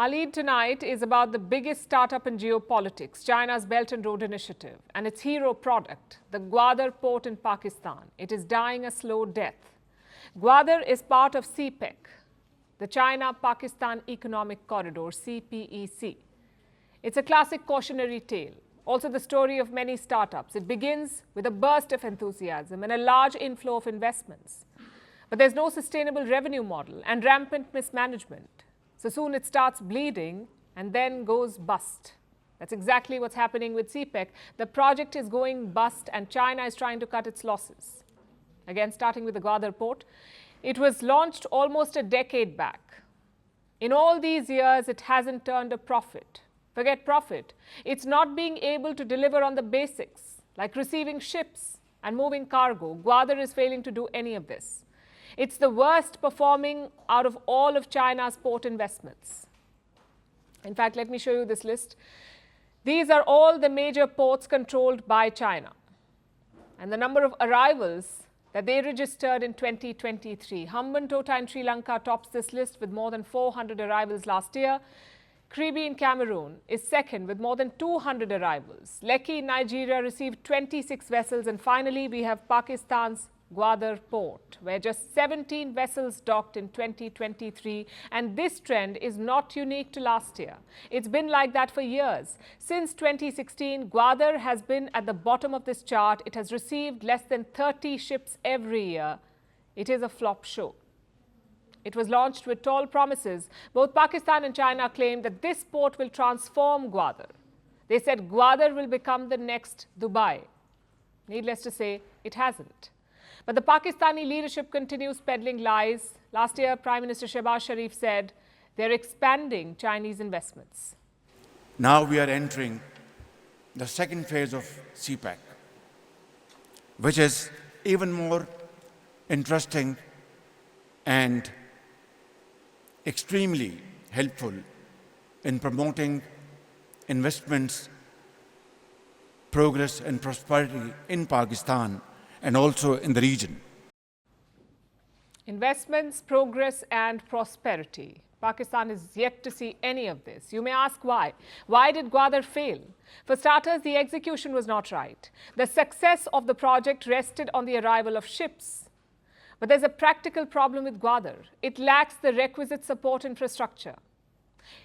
Our lead tonight is about the biggest startup in geopolitics, China's Belt and Road Initiative, and its hero product, the Gwadar Port in Pakistan. It is dying a slow death. Gwadar is part of CPEC, the China-Pakistan Economic Corridor, CPEC. It's a classic cautionary tale, also the story of many startups. It begins with a burst of enthusiasm and a large inflow of investments. But there's no sustainable revenue model and rampant mismanagement. So soon it starts bleeding and then goes bust. That's exactly what's happening with CPEC. The project is going bust and China is trying to cut its losses. Again, starting with the Gwadar Port, it was launched almost a decade back. In all these years, it hasn't turned a profit. Forget profit. It's not being able to deliver on the basics, like receiving ships and moving cargo. Gwadar is failing to do any of this. It's the worst performing out of all of China's port investments. In fact, let me show you this list. These are all the major ports controlled by China. And the number of arrivals that they registered in 2023. Hambantota in Sri Lanka tops this list with more than 400 arrivals last year. Kribi in Cameroon is second with more than 200 arrivals. Lekki in Nigeria received 26 vessels. And finally, we have Pakistan's Gwadar Port, where just 17 vessels docked in 2023. And this trend is not unique to last year. It's been like that for years. Since 2016, Gwadar has been at the bottom of this chart. It has received less than 30 ships every year. It is a flop show. It was launched with tall promises. Both Pakistan and China claimed that this port will transform Gwadar. They said Gwadar will become the next Dubai. Needless to say, it hasn't. But the Pakistani leadership continues peddling lies. Last year, Prime Minister Shehbaz Sharif said they're expanding Chinese investments. Now we are entering the second phase of CPEC, which is even more interesting and extremely helpful in promoting investments, progress and prosperity in Pakistan and also in the region. Investments, progress and prosperity. Pakistan is yet to see any of this. You may ask why. Why did Gwadar fail? For starters, the execution was not right. The success of the project rested on the arrival of ships. But there's a practical problem with Gwadar. It lacks the requisite support infrastructure.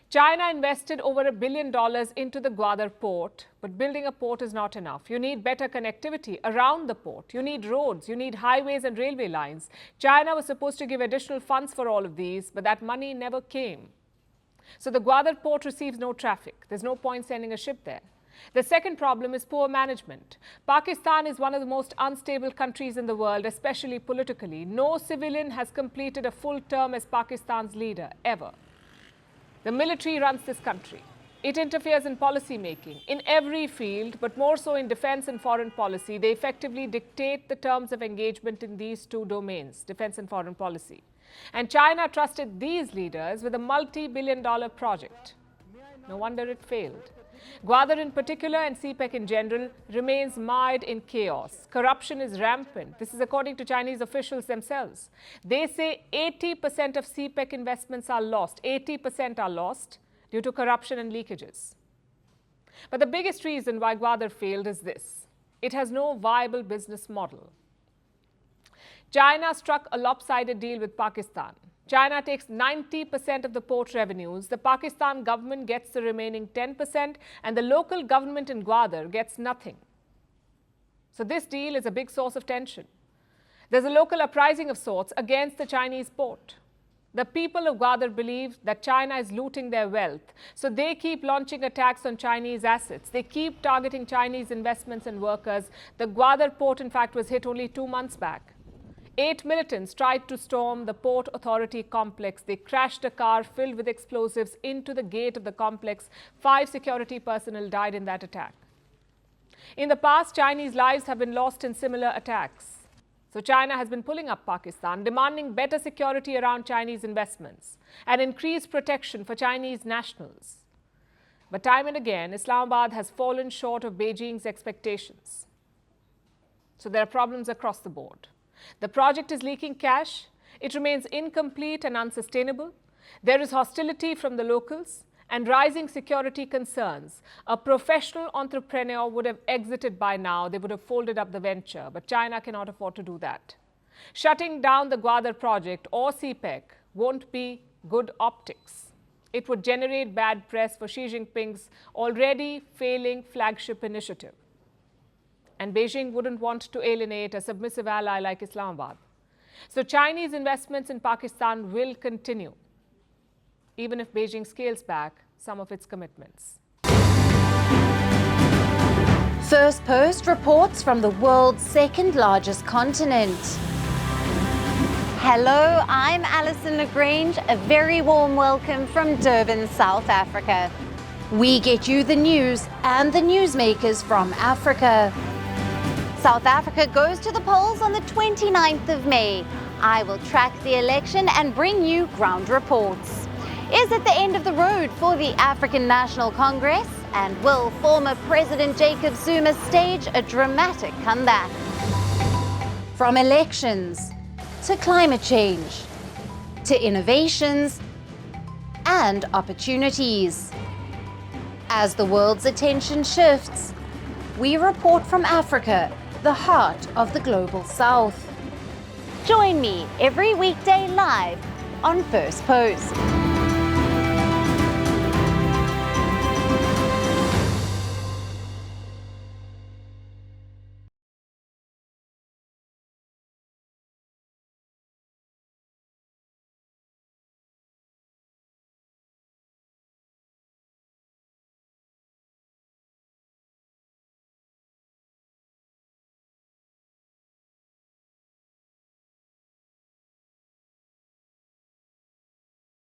China invested over $1 billion into the Gwadar port, but building a port is not enough. You need better connectivity around the port. You need roads, you need highways and railway lines. China was supposed to give additional funds for all of these, but that money never came. So the Gwadar port receives no traffic. There's no point sending a ship there. The second problem is poor management. Pakistan is one of the most unstable countries in the world, especially politically. No civilian has completed a full term as Pakistan's leader, ever. The military runs this country. It interferes in policy making in every field, but more so in defense and foreign policy. They effectively dictate the terms of engagement in these two domains, defense and foreign policy. And China trusted these leaders with a multi-billion-dollar project. No wonder it failed. Gwadar in particular and CPEC in general remains mired in chaos. Corruption is rampant. This is according to Chinese officials themselves. They say 80% of CPEC investments are lost. 80% are lost due to corruption and leakages. But the biggest reason why Gwadar failed is this. It has no viable business model. China struck a lopsided deal with Pakistan. China takes 90% of the port revenues, the Pakistan government gets the remaining 10%, and the local government in Gwadar gets nothing. So this deal is a big source of tension. There's a local uprising of sorts against the Chinese port. The people of Gwadar believe that China is looting their wealth, so they keep launching attacks on Chinese assets. They keep targeting Chinese investments and workers. The Gwadar port, in fact, was hit only 2 months back. 8 militants tried to storm the Port Authority complex. They crashed a car filled with explosives into the gate of the complex. 5 security personnel died in that attack. In the past, Chinese lives have been lost in similar attacks. So China has been pulling up Pakistan, demanding better security around Chinese investments and increased protection for Chinese nationals. But time and again, Islamabad has fallen short of Beijing's expectations. So there are problems across the board. The project is leaking cash. It remains incomplete and unsustainable. There is hostility from the locals and rising security concerns. A professional entrepreneur would have exited by now. They would have folded up the venture, but China cannot afford to do that. Shutting down the Gwadar project or CPEC won't be good optics. It would generate bad press for Xi Jinping's already failing flagship initiative. And Beijing wouldn't want to alienate a submissive ally like Islamabad. So Chinese investments in Pakistan will continue, even if Beijing scales back some of its commitments. Firstpost reports from the world's second largest continent. Hello, I'm Alison Lagrange. A very warm welcome from Durban, South Africa. We get you the news and the newsmakers from Africa. South Africa goes to the polls on the 29th of May. I will track the election and bring you ground reports. Is it the end of the road for the African National Congress? And will former President Jacob Zuma stage a dramatic comeback? From elections to climate change, to innovations and opportunities. As the world's attention shifts, we report from Africa, the heart of the global south. Join me every weekday live on Firstpost.